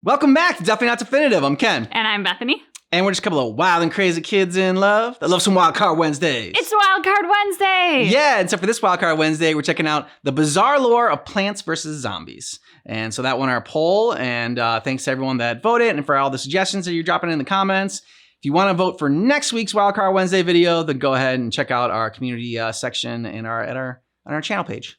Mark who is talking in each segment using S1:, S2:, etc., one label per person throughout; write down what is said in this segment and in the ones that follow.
S1: Welcome back to Definitely Not Definitive. I'm Ken.
S2: And I'm Bethany.
S1: And we're just a couple of wild and crazy kids in love that love some Wild Card Wednesdays.
S2: It's Wild Card Wednesday!
S1: Yeah, and so for this Wild Card Wednesday, we're checking out the bizarre lore of Plants vs. Zombies. And so that won our poll, and thanks to everyone that voted and for all the suggestions that you're dropping in the comments. If you want to vote for next week's Wild Card Wednesday video, then go ahead and check out our community section on our channel page.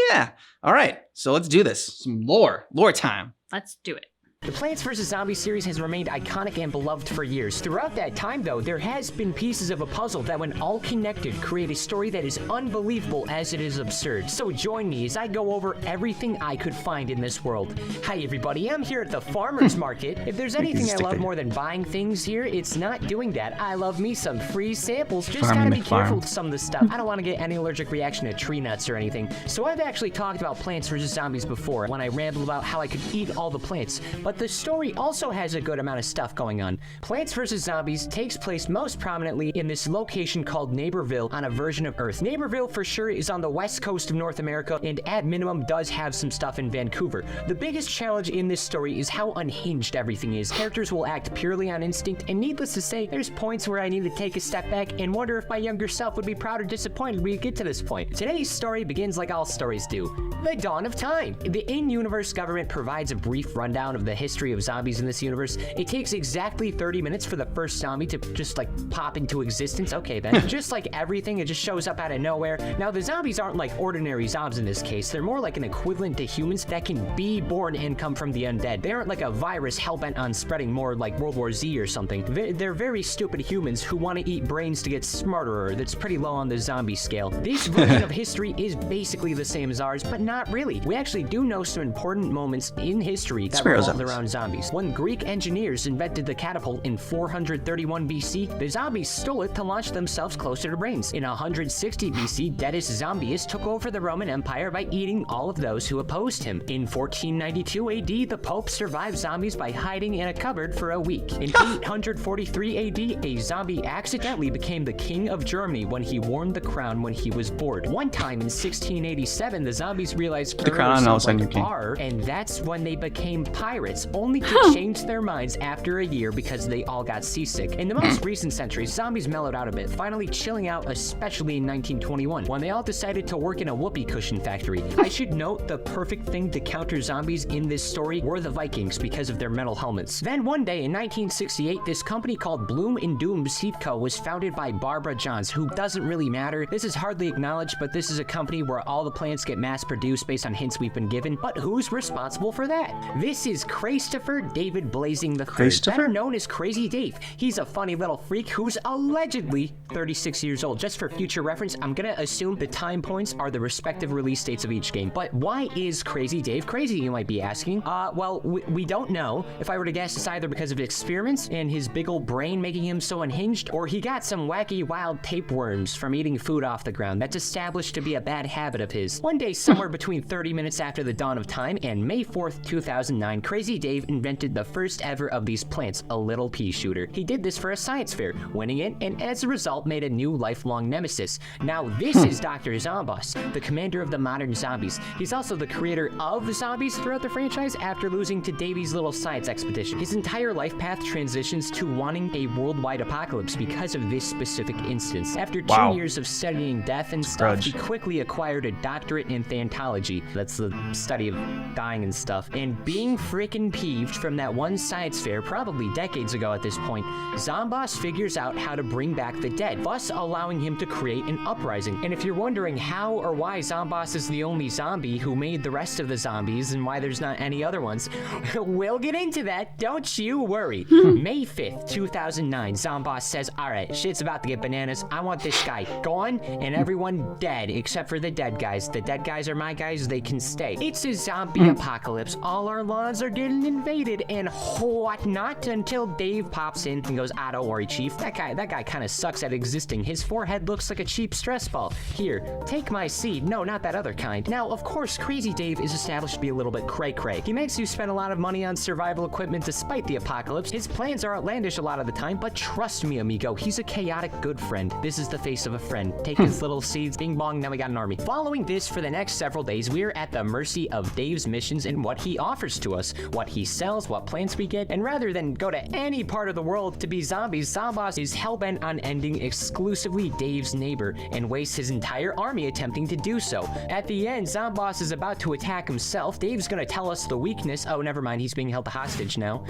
S1: Yeah. All right, so let's do this. Some lore time.
S2: Let's do it.
S3: The Plants vs. Zombies series has remained iconic and beloved for years. Throughout that time, though, there has been pieces of a puzzle that, when all connected, create a story that is unbelievable as it is absurd. So join me as I go over everything I could find in this world. Hi, everybody. I'm here at the farmer's market. If there's anything I love more than buying things here, it's not doing that. I love me some free samples. Just gotta be careful with some of this stuff. I don't want to get any allergic reaction to tree nuts or anything. So I've actually talked about Plants vs. Zombies before when I rambled about how I could eat all the plants. But the story also has a good amount of stuff going on. Plants vs. Zombies takes place most prominently in this location called Neighborville on a version of Earth. Neighborville for sure is on the west coast of North America and at minimum does have some stuff in Vancouver. The biggest challenge in this story is how unhinged everything is. Characters will act purely on instinct, and needless to say, there's points where I need to take a step back and wonder if my younger self would be proud or disappointed we get to this point. Today's story begins like all stories do. The dawn of time. The in-universe government provides a brief rundown of the history of zombies in this universe. It takes exactly 30 minutes for the first zombie to just like pop into existence. Okay then. Just like everything, it just shows up out of nowhere. Now the zombies aren't like ordinary zombies in this case. They're more like an equivalent to humans that can be born and come from the undead. They aren't like a virus hell-bent on spreading more like World War Z or something. They're very stupid humans who want to eat brains to get smarter. That's pretty low on the zombie scale. This version of history is basically the same as ours, but not really. We actually do know some important moments in history that revolved around zombies. When Greek engineers invented the catapult in 431 BC, the zombies stole it to launch themselves closer to brains. In 160 BC, Dedus Zombius took over the Roman Empire by eating all of those who opposed him. In 1492 AD, the Pope survived zombies by hiding in a cupboard for a week. In 843 AD, a zombie accidentally became the king of Germany when he wore the crown when he was bored. One time in 1687, the zombies realized
S1: the crown all of a sudden you're king.
S3: And that's when they became pirates, only to change their minds after a year because they all got seasick. In the most recent centuries, zombies mellowed out a bit, finally chilling out, especially in 1921, when they all decided to work in a whoopee cushion factory. I should note the perfect thing to counter zombies in this story were the Vikings because of their metal helmets. Then one day in 1968, this company called Bloom and Doom Seed Co. was founded by Barbara Johns, who doesn't really matter. This is hardly acknowledged, but this is a company where all the plants get mass-produced based on hints we've been given. But who's responsible for that? This is Christopher David Blazing III, better known as Crazy Dave. He's a funny little freak who's allegedly 36 years old. Just for future reference, I'm gonna assume the time points are the respective release dates of each game. But why is Crazy Dave crazy, you might be asking? Well, we don't know. If I were to guess, it's either because of experiments and his big old brain making him so unhinged, or he got some wacky wild tapeworms from eating food off the ground that's established to be a bad habit of his. One day, somewhere between 30 minutes after the dawn of time and May 4th, 2009, Crazy Dave invented the first ever of these plants, a little pea shooter. He did this for a science fair, winning it, and as a result made a new lifelong nemesis. Now this is Dr. Zomboss, the commander of the modern zombies. He's also the creator of zombies throughout the franchise after losing to Davy's little science expedition. His entire life path transitions to wanting a worldwide apocalypse because of this specific instance. After 2 years of studying death and stuff, he quickly acquired a doctorate in Thantology. That's the study of dying and stuff. And being freaking peeved from that one science fair, probably decades ago at this point, Zomboss figures out how to bring back the dead, thus allowing him to create an uprising. And if you're wondering how or why Zomboss is the only zombie who made the rest of the zombies and why there's not any other ones, we'll get into that, don't you worry. May 5th, 2009, Zomboss says, alright, shit's about to get bananas, I want this guy gone and everyone dead, except for the dead guys. The dead guys are my guys, they can stay. It's a zombie apocalypse, all our lawns are getting invaded and whatnot, until Dave pops in and goes, ah, don't worry, chief, that guy kind of sucks at existing. His forehead looks like a cheap stress ball. Here, take my seed. No, not that other kind. Now, of course, Crazy Dave is established to be a little bit cray-cray. He makes you spend a lot of money on survival equipment despite the apocalypse. His plans are outlandish a lot of the time, but trust me, amigo, he's a chaotic good friend. This is the face of a friend. Take his little seeds, bing bong, now we got an army. Following this, for the next several days, we're at the mercy of Dave's missions and what he offers to us. what he sells, what plants we get, and rather than go to any part of the world to be zombies, Zomboss is hellbent on ending exclusively Dave's neighbor and wastes his entire army attempting to do so. At the end, Zomboss is about to attack himself. Dave's gonna tell us the weakness. Oh, never mind, he's being held hostage now.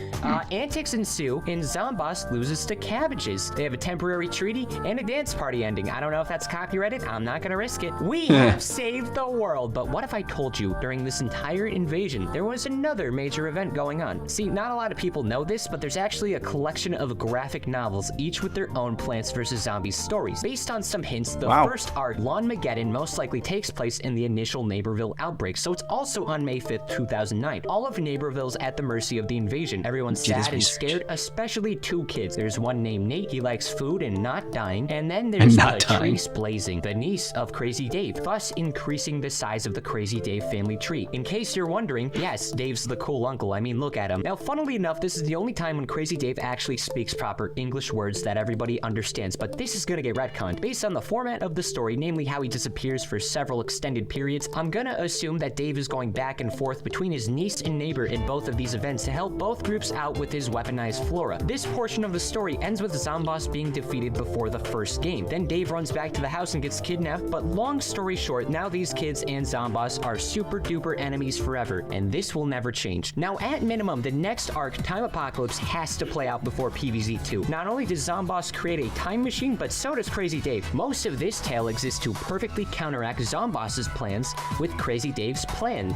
S3: Antics ensue, and Zomboss loses to cabbages. They have a temporary treaty and a dance party ending. I don't know if that's copyrighted. I'm not gonna risk it. We have saved the world, but what if I told you during this entire invasion there was another major event going on? See, not a lot of people know this, but there's actually a collection of graphic novels, each with their own Plants vs. Zombies stories. Based on some hints, the first arc, Lawnmageddon, most likely takes place in the initial Neighborville outbreak, so it's also on May 5th, 2009. All of Neighborville's at the mercy of the invasion. Everyone's sad and scared, especially two kids. There's one named Nate, he likes food and not dying, and then there's Patrice Blazing, the niece of Crazy Dave, thus increasing the size of the Crazy Dave family tree. In case you're wondering, yes, Dave's the cool uncle. I mean, look at him. Now, funnily enough, this is the only time when Crazy Dave actually speaks proper English words that everybody understands, but this is gonna get retconned. Based on the format of the story, namely how he disappears for several extended periods, I'm gonna assume that Dave is going back and forth between his niece and neighbor in both of these events to help both groups out with his weaponized flora. This portion of the story ends with Zomboss being defeated before the first game. Then Dave runs back to the house and gets kidnapped, but long story short, now these kids and Zomboss are super duper enemies forever, and this will never change. Now, at minimum, the next arc, Time Apocalypse, has to play out before PvZ2. Not only does Zomboss create a time machine, but so does Crazy Dave. Most of this tale exists to perfectly counteract Zomboss's plans with Crazy Dave's plan.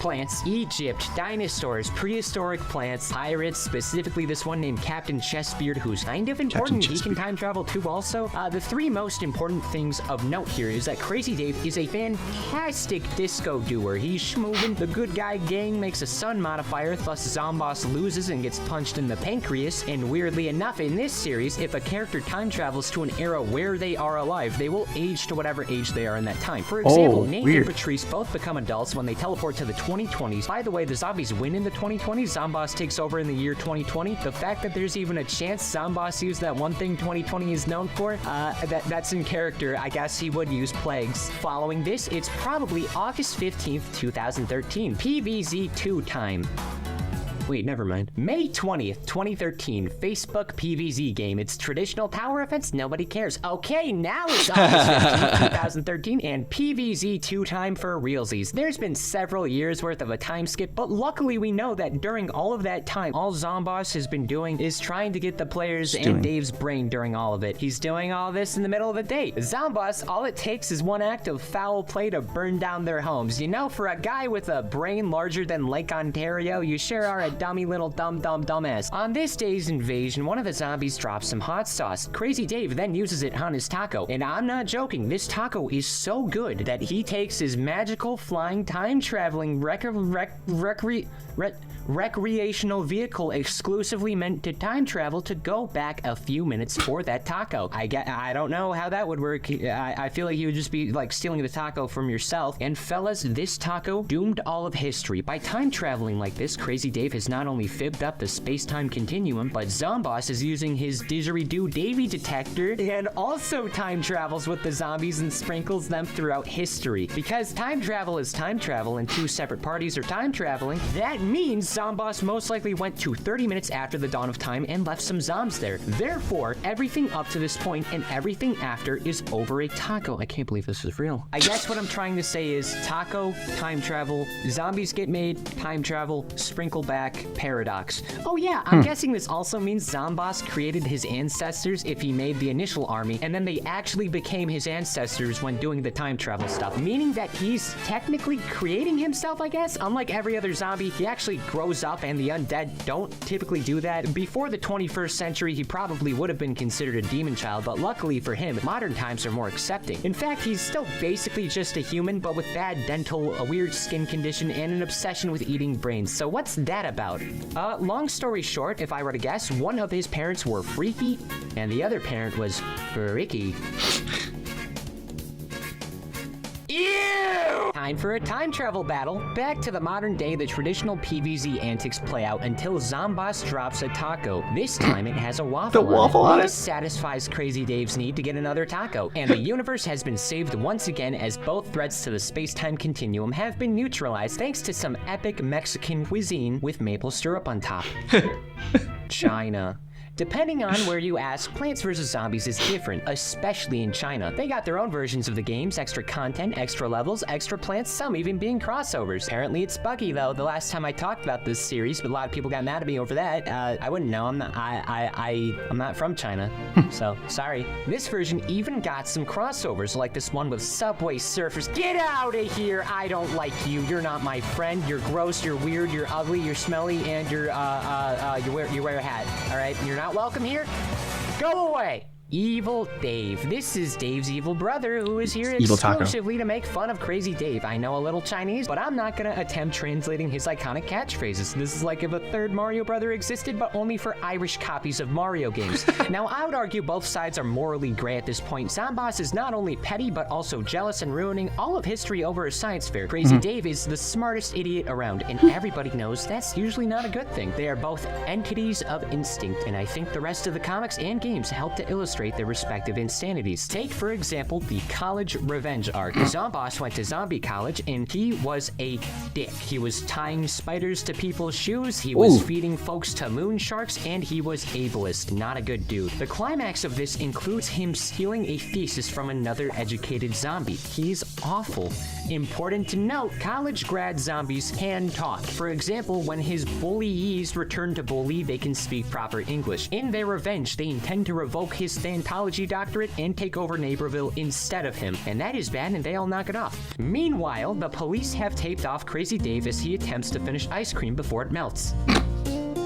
S3: Plants, Egypt, dinosaurs, prehistoric plants, pirates, specifically this one named Captain Chestbeard, who's kind of important. He can time travel too also. The three most important things of note here is that Crazy Dave is a fantastic disco doer. He's schmoovin', the good guy gang makes a sun modifier, thus Zomboss loses and gets punched in the pancreas, and weirdly enough, in this series, if a character time travels to an era where they are alive, they will age to whatever age they are in that time. For example, Nate and Patrice both become adults when they teleport to the 2020s. By the way, the zombies win in the 2020s. Zomboss takes over in the year 2020. The fact that there's even a chance Zomboss used that one thing 2020 is known for, that's in character. I guess he would use plagues. Following this, it's probably August 15th, 2013. PvZ2 time. Wait, never mind. May 20th, 2013, Facebook PvZ game. It's traditional tower offense, nobody cares. Okay, now it's August 15th, 2013, and PvZ2 time for realsies. There's been several years worth of a time skip, but luckily we know that during all of that time, all Zomboss has been doing is trying to get the players and Dave's brain during all of it. He's doing all this in the middle of the day. Zomboss, all it takes is one act of foul play to burn down their homes. You know, for a guy with a brain larger than Lake Ontario, you sure are a dummy little dumbass. On this day's invasion, one of the zombies drops some hot sauce. Crazy Dave then uses it on his taco, and I'm not joking, this taco is so good that he takes his magical flying time traveling recreational vehicle exclusively meant to time travel to go back a few minutes for that taco. I don't know how that would work. I feel like you would just be like stealing the taco from yourself. And fellas, this taco doomed all of history. By time traveling like this, Crazy Dave has not only fibbed up the space-time continuum, but Zomboss is using his didgeridoo Davy detector and also time travels with the zombies and sprinkles them throughout history. Because time travel is time travel and two separate parties are time traveling, that means Zomboss most likely went to 30 minutes after the dawn of time and left some zombs there. Therefore, everything up to this point and everything after is over a taco. I can't believe this is real. I guess what I'm trying to say is taco, time travel, zombies get made, time travel, sprinkle back, paradox. Oh yeah, I'm guessing this also means Zomboss created his ancestors if he made the initial army, and then they actually became his ancestors when doing the time travel stuff, meaning that he's technically creating himself, I guess. Unlike every other zombie, he actually grows up, and the undead don't typically do that. Before the 21st century, he probably would have been considered a demon child, but luckily for him, modern times are more accepting. In fact, he's still basically just a human, but with bad dental, a weird skin condition, and an obsession with eating brains. So what's that about? Long story short, if I were to guess, one of his parents were freaky, and the other parent was freaky. Ew! time for a time travel battle. Back to the modern day, the traditional PvZ antics play out until Zomboss drops a taco. This time it has a waffle on it. This satisfies Crazy Dave's need to get another taco, and the universe has been saved once again as both threats to the space-time continuum have been neutralized thanks to some epic Mexican cuisine with maple syrup on top. China. Depending on where you ask, Plants vs. Zombies is different, especially in China. They got their own versions of the games, extra content, extra levels, extra plants, some even being crossovers. Apparently it's buggy though. The last time I talked about this series, but a lot of people got mad at me over that. I wouldn't know. I'm not from China, so sorry. This version even got some crossovers, like this one with Subway Surfers. Get out of here! I don't like you. You're not my friend. You're gross. You're weird. You're ugly. You're smelly, and you wear a hat. All right, you're not welcome here. Go away. Evil Dave. This is Dave's evil brother who is here exclusively to make fun of Crazy Dave. I know a little Chinese, but I'm not gonna attempt translating his iconic catchphrases. This is like if a third Mario brother existed, but only for Irish copies of Mario games. Now, I would argue both sides are morally gray at this point. Zomboss is not only petty, but also jealous and ruining all of history over a science fair. Crazy Dave is the smartest idiot around, and everybody knows that's usually not a good thing. They are both entities of instinct, and I think the rest of the comics and games help to illustrate their respective insanities. Take, for example, the college revenge arc. Zomboss went to zombie college, and he was a dick. He was tying spiders to people's shoes, he was feeding folks to moon sharks, and he was ableist. Not a good dude. The climax of this includes him stealing a thesis from another educated zombie. He's awful. Important to note, college grad zombies can talk. For example, when his bullies return to bully, they can speak proper English. In their revenge, they intend to revoke his Scientology doctorate and take over Naperville instead of him, and that is bad, and they all knock it off. Meanwhile, the police have taped off Crazy Dave as he attempts to finish ice cream before it melts.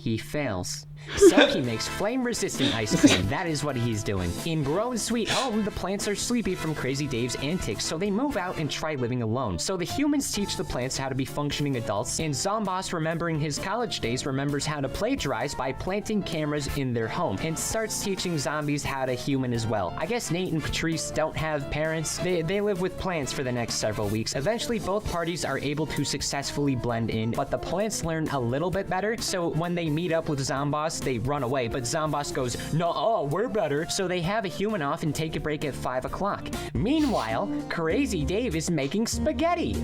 S3: He fails. So he makes flame-resistant ice cream. That is what he's doing. In Grown's sweet home, the plants are sleepy from Crazy Dave's antics, so they move out and try living alone. So the humans teach the plants how to be functioning adults, and Zomboss, remembering his college days, remembers how to plagiarize by planting cameras in their home, and starts teaching zombies how to human as well. I guess Nate and Patrice don't have parents. They live with plants for the next several weeks. Eventually, both parties are able to successfully blend in, but the plants learn a little bit better, so when they meet up with Zomboss, they run away, but Zomboss goes, "No, we're better." So they have a human off and take a break at 5 o'clock. Meanwhile, Crazy Dave is making spaghetti.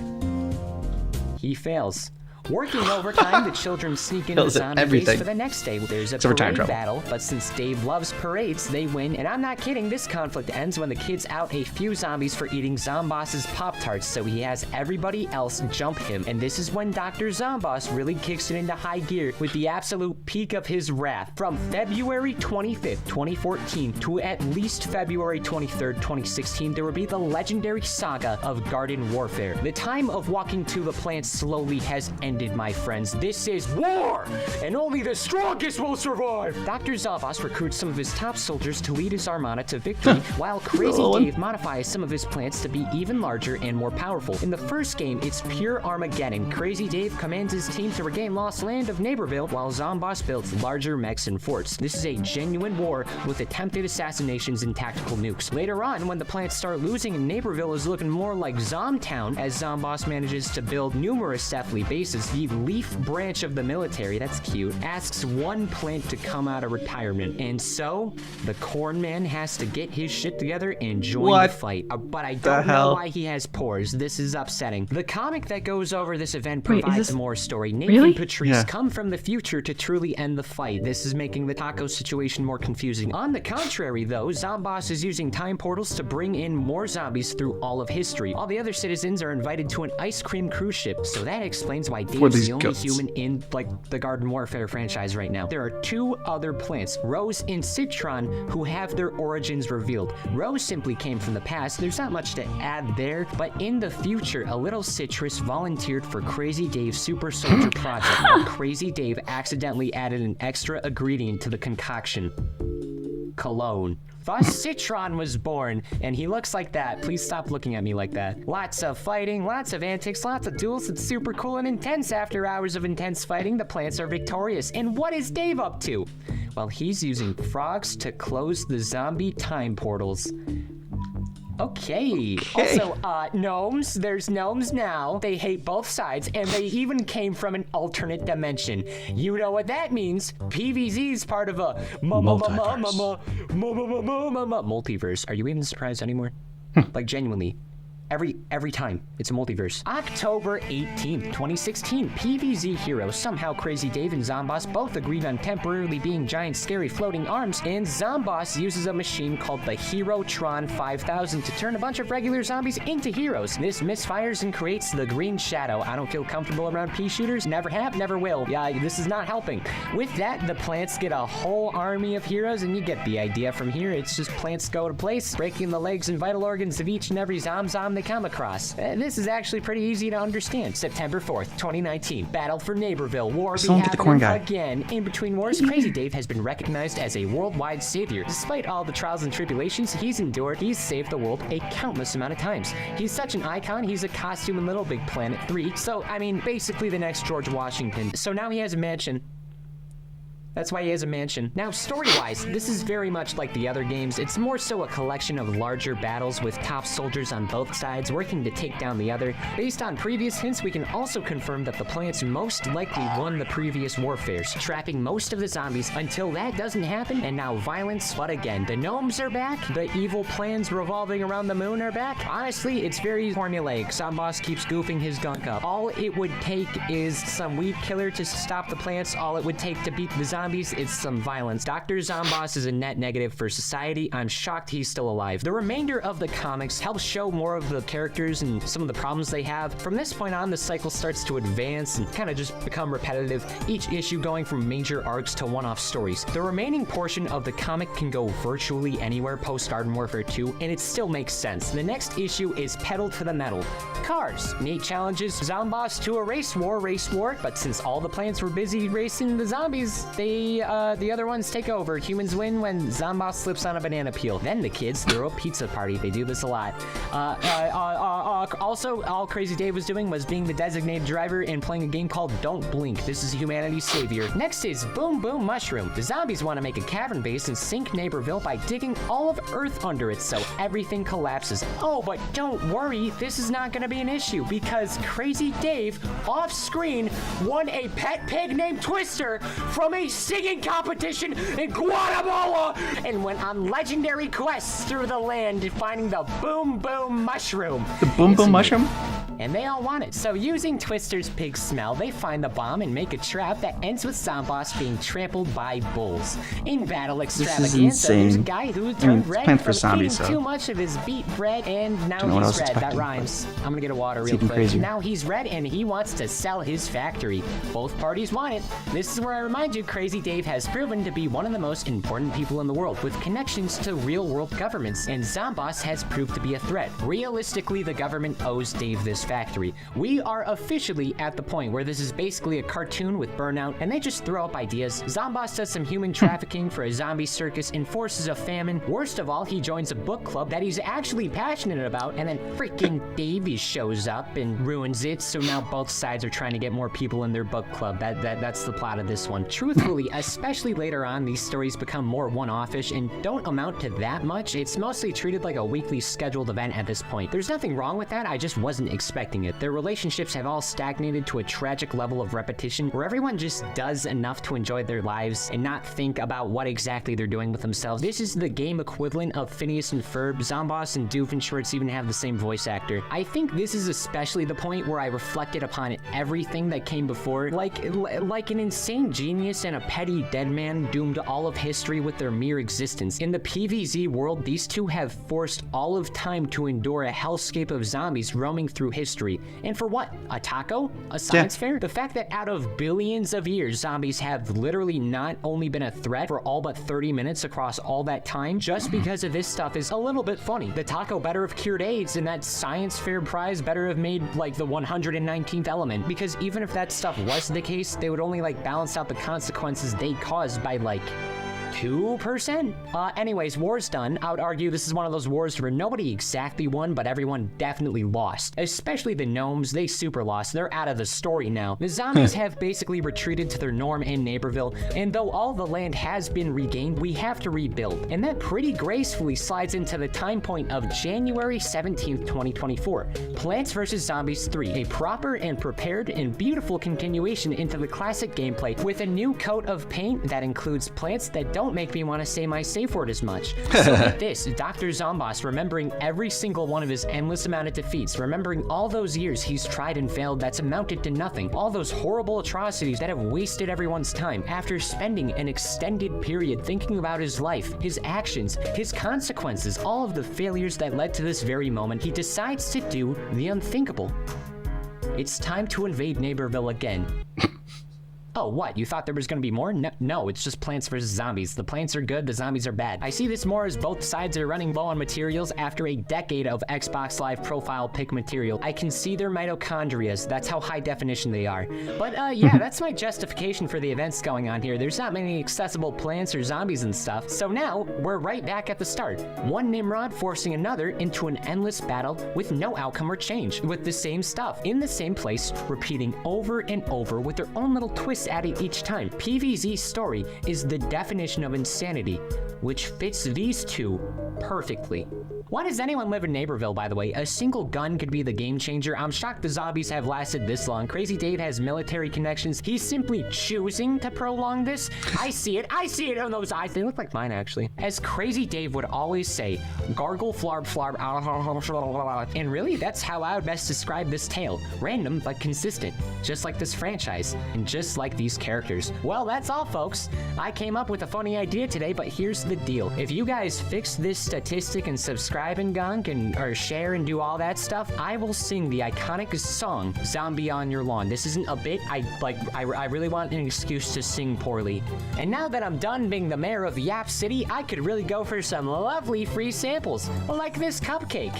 S3: He fails. Working overtime, the children sneak into the zombie base for the next day. There's a parade battle, but since Dave loves parades, they win. And I'm not kidding, this conflict ends when the kids out a few zombies for eating Zomboss's Pop-Tarts, so he has everybody else jump him. And this is when Dr. Zomboss really kicks it into high gear with the absolute peak of his wrath. From February 25th, 2014 to at least February 23rd, 2016, there will be the legendary saga of Garden Warfare. The time of walking to the plant slowly has ended, my friends. This is war, and only the strongest will survive. Dr. Zomboss recruits some of his top soldiers to lead his armada to victory, while Crazy Dave modifies some of his plants to be even larger and more powerful. In the first game, it's pure Armageddon. Crazy Dave commands his team to regain lost land of Naperville, while Zomboss builds larger mechs and forts. This is a genuine war with attempted assassinations and tactical nukes. Later on, when the plants start losing and Naperville is looking more like Zomtown, as Zomboss manages to build numerous Cephalid bases, the Leaf branch of the military, that's cute, asks one plant to come out of retirement. And so, the Corn Man has to get his shit together and join the fight. But I don't know why he has pores. This is upsetting. The comic that goes over this event provides more story. Nate and Patrice come from the future to truly end the fight. This is making the taco situation more confusing. On the contrary, though, Zomboss is using time portals to bring in more zombies through all of history. All the other citizens are invited to an ice cream cruise ship, so that explains why Dave's the only human in, like, the Garden Warfare franchise right now. There are two other plants, Rose and Citron, who have their origins revealed. Rose simply came from the past. There's not much to add there, but in the future, a little citrus volunteered for Crazy Dave's Super Soldier project, but Crazy Dave accidentally added an extra ingredient to the concoction: cologne. Thus, Citron was born, and he looks like that. Please stop looking at me like that. Lots of fighting, lots of antics, lots of duels. It's super cool and intense. After hours of intense fighting, the plants are victorious. And what is Dave up to? Well, he's using frogs to close the zombie time portals. Okay. Also, gnomes. There's gnomes now. They hate both sides, and they even came from an alternate dimension. You know what that means? PVZ is part of a multiverse. Are you even surprised anymore? Like, genuinely. Every time, it's a multiverse. October 18th, 2016, PVZ heroes, somehow Crazy Dave and Zomboss both agreed on temporarily being giant scary floating arms, and Zomboss uses a machine called the Herotron 5000 to turn a bunch of regular zombies into heroes. This misfires and creates the Green Shadow. I don't feel comfortable around pea shooters, never have, never will. Yeah, this is not helping. With that, the plants get a whole army of heroes, and you get the idea from here. It's just plants go to place, breaking the legs and vital organs of each and every zom they come across. This is actually pretty easy to understand. September 4th, 2019. Battle for Neighborville. War be happening again. In between wars, Crazy Dave has been recognized as a worldwide savior. Despite all the trials and tribulations he's endured, he's saved the world a countless amount of times. He's such an icon, he's a costume in Little Big Planet 3. So, I mean, basically the next George Washington. So now he has a mansion. That's why he has a mansion. Now, story-wise, this is very much like the other games. It's more so a collection of larger battles with top soldiers on both sides working to take down the other. Based on previous hints, we can also confirm that the plants most likely won the previous warfares, trapping most of the zombies until that doesn't happen, and now violence. But again, the gnomes are back, the evil plans revolving around the moon are back. Honestly, it's very formulaic. Zomboss keeps goofing his gunk up. All it would take is some weed killer to stop the plants. All it would take to beat the zombies, it's some violence. Dr. Zomboss is a net negative for society. I'm shocked he's still alive. The remainder of the comics helps show more of the characters and some of the problems they have. From this point on, the cycle starts to advance and kind of just become repetitive, each issue going from major arcs to one-off stories. The remaining portion of the comic can go virtually anywhere post Garden Warfare 2, and it still makes sense. The next issue is Pedal to the Metal. Cars. Nate challenges Zomboss to a race war, but since all the plants were busy racing the zombies, the other ones take over. Humans win when Zomboss slips on a banana peel. Then the kids throw a pizza party. They do this a lot. Also, all Crazy Dave was doing was being the designated driver and playing a game called Don't Blink. This is humanity's savior. Next is Boom Boom Mushroom. The zombies want to make a cavern base and sink Neighborville by digging all of Earth under it so everything collapses. Oh, but don't worry, this is not going to be an issue because Crazy Dave, off screen, won a pet pig named Twister from a singing competition in Guatemala and went on legendary quests through the land finding the Boom Boom Mushroom.
S1: The Boom Boom Mushroom?
S3: And they all want it. So using Twister's pig smell, they find the bomb and make a trap that ends with Zomboss being trampled by bulls. In battle extravaganza, there's a guy who turned red from eating too much of his beet bread, and now he's red. That rhymes. I'm gonna get a water real quick. Now he's red and he wants to sell his factory. Both parties want it. This is where I remind you, Crazy Dave has proven to be one of the most important people in the world with connections to real-world governments, and Zomboss has proved to be a threat. Realistically, the government owes Dave this factory. We are officially at the point where this is basically a cartoon with Burnout, and they just throw up ideas. Zomboss does some human trafficking for a zombie circus and forces a famine. Worst of all, he joins a book club that he's actually passionate about, and then freaking Davey shows up and ruins it, so now both sides are trying to get more people in their book club. That's the plot of this one. Truthfully, especially later on, these stories become more one-off-ish and don't amount to that much. It's mostly treated like a weekly scheduled event at this point. There's nothing wrong with that, I just wasn't expecting it. Their relationships have all stagnated to a tragic level of repetition where everyone just does enough to enjoy their lives and not think about what exactly they're doing with themselves. This is the game equivalent of Phineas and Ferb. Zomboss and Doofenshmirtz even have the same voice actor. I think this is especially the point where I reflected upon everything that came before, like an insane genius and a petty dead man doomed all of history with their mere existence. In the PVZ world, these two have forced all of time to endure a hellscape of zombies roaming through history. And for what? A taco? A science fair? The fact that out of billions of years, zombies have literally not only been a threat for all but 30 minutes across all that time, just because of this stuff is a little bit funny. The taco better have cured AIDS, and that science fair prize better have made like the 119th element, because even if that stuff was the case, they would only like balance out the consequences they caused by like 2%? Anyways, war's done. I would argue this is one of those wars where nobody exactly won, but everyone definitely lost. Especially the gnomes, they super lost. They're out of the story now. The zombies have basically retreated to their norm in Neighborville, and though all the land has been regained, we have to rebuild. And that pretty gracefully slides into the time point of January 17th, 2024. Plants vs. Zombies 3, a proper and prepared and beautiful continuation into the classic gameplay with a new coat of paint that includes plants that don't make me want to say my safe word as much. So with this, Dr. Zomboss remembering every single one of his endless amount of defeats, remembering all those years he's tried and failed that's amounted to nothing, all those horrible atrocities that have wasted everyone's time, after spending an extended period thinking about his life, his actions, his consequences, all of the failures that led to this very moment, he decides to do the unthinkable. It's time to invade Neighborville again. Oh, what? You thought there was gonna be more? No, it's just Plants vs. Zombies. The plants are good, the zombies are bad. I see this more as both sides are running low on materials after a decade of Xbox Live profile pic material. I can see their mitochondrias, that's how high definition they are. But yeah, that's my justification for the events going on here. There's not many accessible plants or zombies and stuff, so now we're right back at the start. One Nimrod forcing another into an endless battle with no outcome or change, with the same stuff, in the same place, repeating over and over with their own little twists at it each time. PvZ's story is the definition of insanity, which fits these two perfectly. Why does anyone live in Neighborville, by the way? A single gun could be the game changer. I'm shocked the zombies have lasted this long. Crazy Dave has military connections. He's simply choosing to prolong this. I see it on those eyes. They look like mine, actually. As Crazy Dave would always say, gargle, flarb, flarb, and really, that's how I would best describe this tale. Random, but consistent. Just like this franchise, and just like these characters. Well, that's all, folks. I came up with a funny idea today, but here's the deal. If you guys fix this statistic and subscribe and gunk and or share and do all that stuff, I will sing the iconic song Zombie on Your Lawn. This isn't a bit. I really want an excuse to sing poorly. And now that I'm done being the mayor of Yap City, I could really go for some lovely free samples, like this cupcake.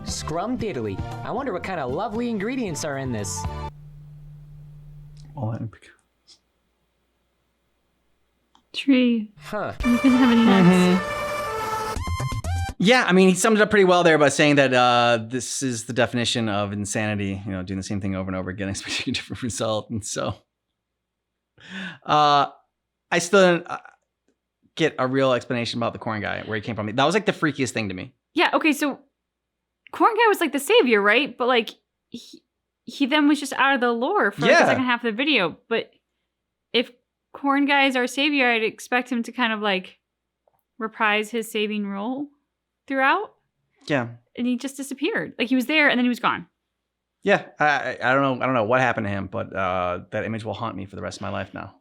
S3: Scrum-diddly. I wonder what kind of lovely ingredients are in this.
S2: Tree.
S3: Huh.
S2: You couldn't have any nuts.
S1: Yeah, I mean, he summed it up pretty well there by saying that this is the definition of insanity, you know, doing the same thing over and over again, expecting a different result. And so I still didn't get a real explanation about the corn guy, where he came from. That was like the freakiest thing to me.
S2: Yeah, okay, so Corn Guy was like the savior, right? But like he then was just out of the lore for like the second half of the video. But if Corn Guy is our savior, I'd expect him to kind of like reprise his saving role throughout.
S1: Yeah.
S2: And he just disappeared. Like he was there and then he was gone.
S1: Yeah, I don't know what happened to him, but that image will haunt me for the rest of my life now.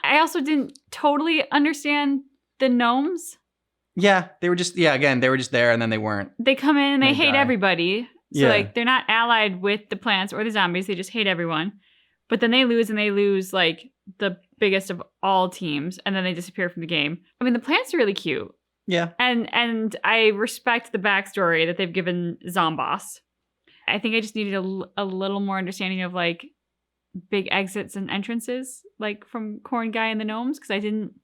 S2: I also didn't totally understand the gnomes.
S1: Yeah, they were just they were just there and then they weren't.
S2: They come in and they hate
S1: die.
S2: everybody. So like they're not allied with the plants or the zombies. They just hate everyone. But then they lose like the biggest of all teams, and then they disappear from the game. I mean, the plants are really cute.
S1: Yeah.
S2: And I respect the backstory that they've given Zomboss. I think I just needed a little more understanding of like big exits and entrances, like from Corn Guy and the gnomes, because I didn't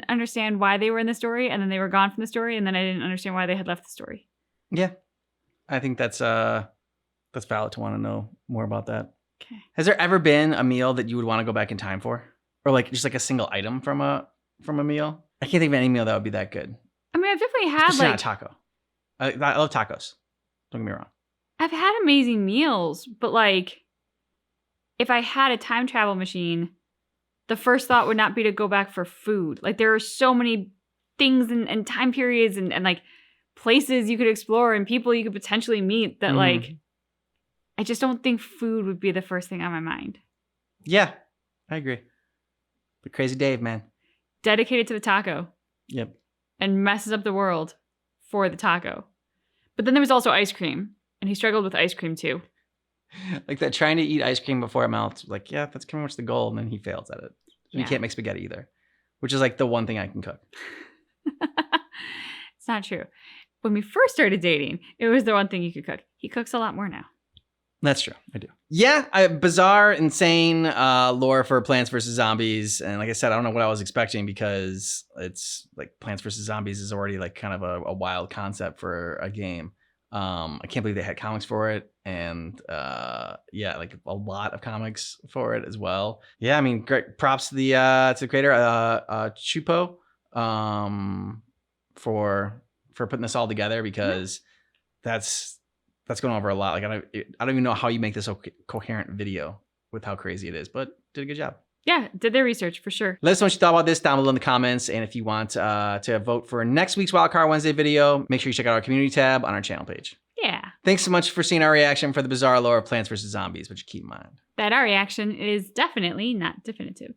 S2: understand why they were in the story, and then they were gone from the story, and then I didn't understand why they had left the story.
S1: Yeah. I think that's valid to want to know more about that.
S2: Okay.
S1: Has there ever been a meal that you would want to go back in time for? Or like just like a single item from a meal? I can't think of any meal that would be that good.
S2: I mean, I've definitely had
S1: Especially
S2: like
S1: not a taco. I love tacos. Don't get me wrong.
S2: I've had amazing meals, but like if I had a time travel machine, the first thought would not be to go back for food. Like there are so many things and time periods and like places you could explore and people you could potentially meet that like I just don't think food would be the first thing on my mind.
S1: Yeah, I agree. But Crazy Dave, man.
S2: Dedicated to the taco.
S1: Yep.
S2: And messes up the world for the taco. But then there was also ice cream, and he struggled with ice cream too.
S1: Like that trying to eat ice cream before it melts. Like, yeah, that's pretty much the goal. And then he fails at it. And
S2: Yeah.
S1: He can't make spaghetti either, which is like the one thing I can cook.
S2: It's not true. When we first started dating, it was the one thing you could cook. He cooks a lot more now.
S1: That's true. I do. Yeah, bizarre, insane lore for Plants vs. Zombies. And like I said, I don't know what I was expecting because it's like Plants vs. Zombies is already like kind of a wild concept for a game. I can't believe they had comics for it. And yeah, like a lot of comics for it as well. Yeah, I mean, great props to the creator, Chupo, for putting this all together because that's going over a lot. Like I don't even know how you make this a coherent video with how crazy it is, but did a good job.
S2: Yeah, did their research for sure.
S1: Let us know what you thought about this down below in the comments. And if you want to vote for next week's Wildcard Wednesday video, make sure you check out our community tab on our channel page.
S2: Yeah.
S1: Thanks so much for seeing our reaction for the bizarre lore of Plants vs. Zombies, but you keep in mind
S2: That our reaction is definitely not definitive.